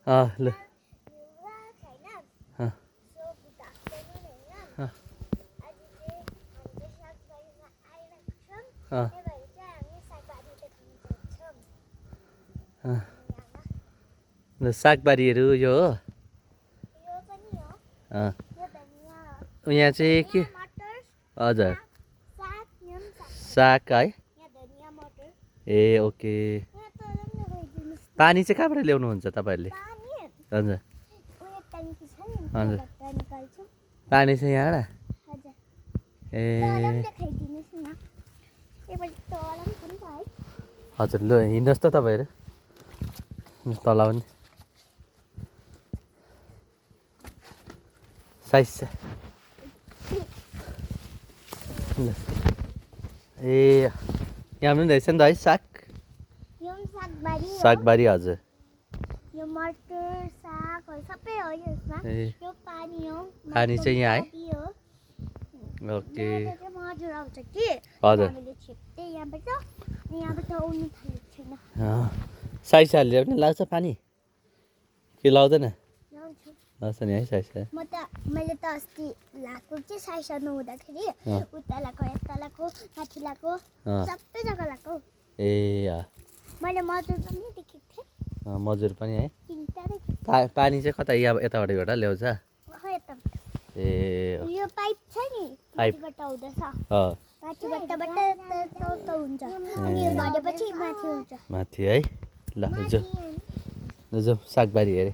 ल ल सागबारीहरू यो हो यहाँ चाहिँ के हजुर साग है ए ओके पानी चाहिँ कहाँबाट ल्याउनुहुन्छ तपाईँहरूले हजुर हजुर पानी चाहिँ यहाँबाट ए हजुर ल हिँड्नुहोस् त तपाईँहरू तल पनि साइज छ ए यहाँ पनि रहेछ नि त है साग सागबारी हजुर यो मटर सागहरू सबै हो यसमा यो पानी हो पानी चाहिँ यहाँ है हो ओके मजुर आउँछ कि हजुर हामीले छिप्दै यहाँबाट आउनु थालेको छैन साइसाहरूले पनि लाग्छ पानी कि लाउँदैन ल्याउँछु लाग्छ नि है साइसा मैले त अस्ति लाएको चाहिँ साइसा नहुँदाखेरि उता लाएको यता लाएको माथि लाएको सबै जग्गा लाएको ए मैले मजुर पनि देखेको थिएँ मजुर पनि है तिनवटा पानी चाहिँ कता यहाँ यताबाट ल्याउँछ ए यो पाइप छ नि माथिबाट आउँदैछ माथिबाट हुन्छ अनि यो गरेपछि माथि हुन्छ माथि है ल जाउँ सागबारी हेरे